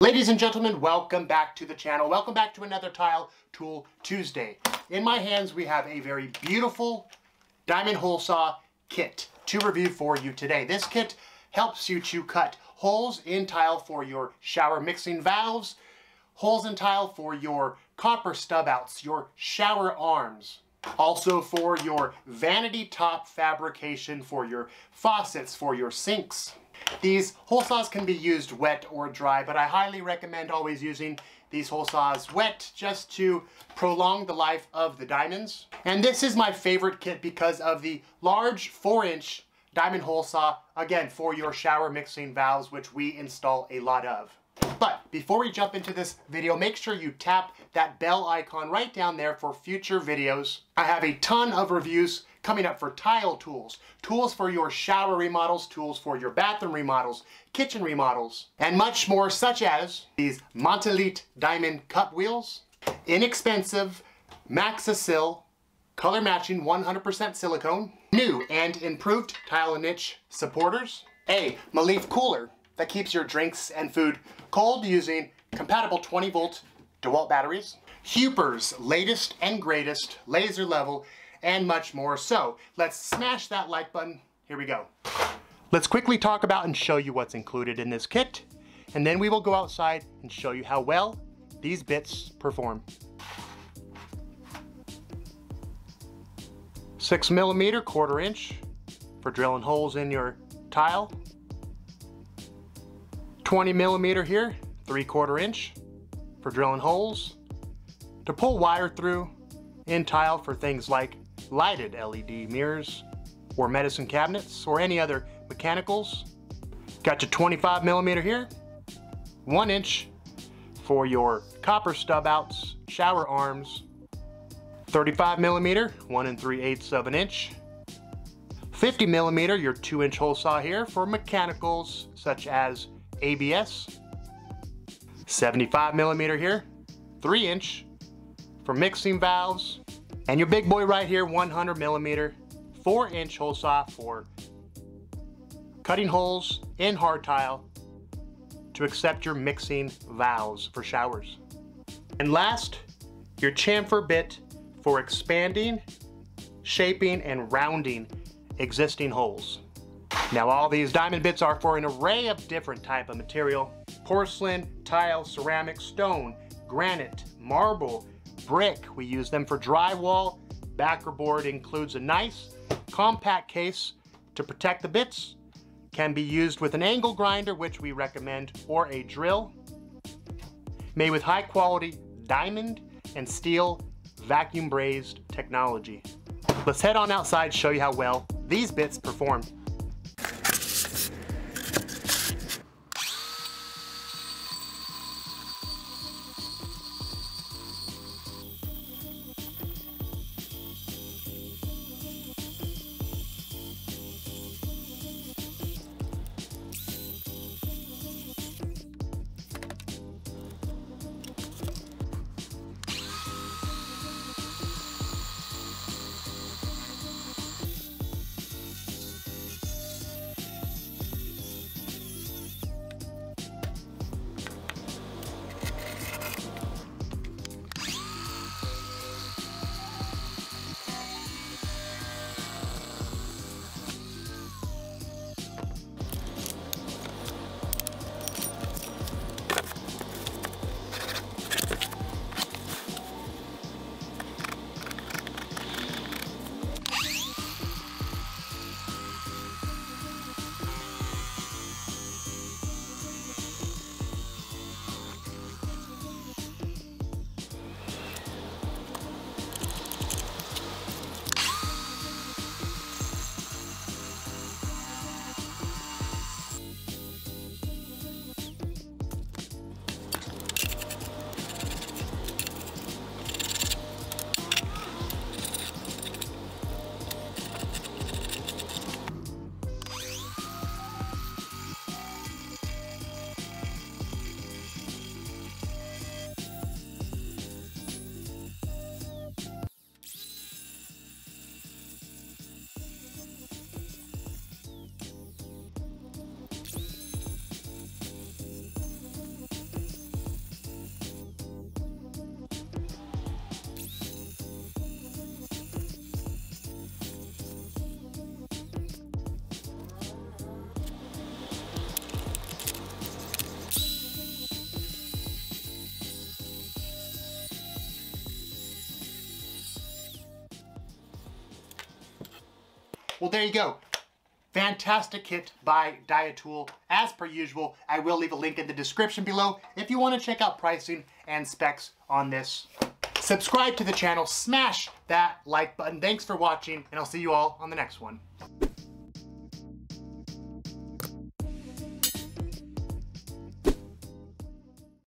Ladies and gentlemen, welcome back to the channel. Welcome back to another Tile Tool Tuesday. In my hands, we have a very beautiful diamond hole saw kit to review for you today. This kit helps you to cut holes in tile for your shower mixing valves, holes in tile for your copper stub outs, your shower arms, also for your vanity top fabrication for your faucets, for your sinks. These hole saws can be used wet or dry, but I highly recommend always using these hole saws wet just to prolong the life of the diamonds. And this is my favorite kit because of the large 4-inch diamond hole saw, again, for your shower mixing valves, which we install a lot of. But before we jump into this video, make sure you tap that bell icon right down there for future videos. I have a ton of reviews coming up for tile tools, tools for your shower remodels, tools for your bathroom remodels, kitchen remodels, and much more, such as these Imitate diamond cup wheels, inexpensive Maxasil color matching 100% silicone, new and improved tile niche supporters, a Malif cooler that keeps your drinks and food cold using compatible 20-volt DeWalt batteries, Huper's latest and greatest laser level, and much more. So let's smash that like button. Here we go. Let's quickly talk about and show you what's included in this kit, and then we will go outside and show you how well these bits perform. 6mm 1/4 inch for drilling holes in your tile. 20mm here, 3/4 inch for drilling holes to pull wire through in tile for things like lighted LED mirrors or medicine cabinets or any other mechanicals. Got your 25mm here, 1 inch for your copper stub outs, shower arms, 35mm, 1 3/8 of an inch, 50mm, your 2-inch hole saw here for mechanicals such as ABS, 75mm here, 3-inch for mixing valves, and your big boy right here, 100mm 4-inch hole saw for cutting holes in hard tile to accept your mixing valves for showers. And last, your chamfer bit for expanding, shaping, and rounding existing holes. Now all these diamond bits are for an array of different type of material: porcelain, tile, ceramic, stone, granite, marble, brick. We use them for drywall. Backerboard includes a nice compact case to protect the bits. Can be used with an angle grinder, which we recommend, or a drill. Made with high quality diamond and steel vacuum brazed technology. Let's head on outside, show you how well these bits perform. Well, there you go. Fantastic kit by Diatool. As per usual, I will leave a link in the description below if you want to check out pricing and specs on this. Subscribe to the channel, smash that like button. Thanks for watching, and I'll see you all on the next one.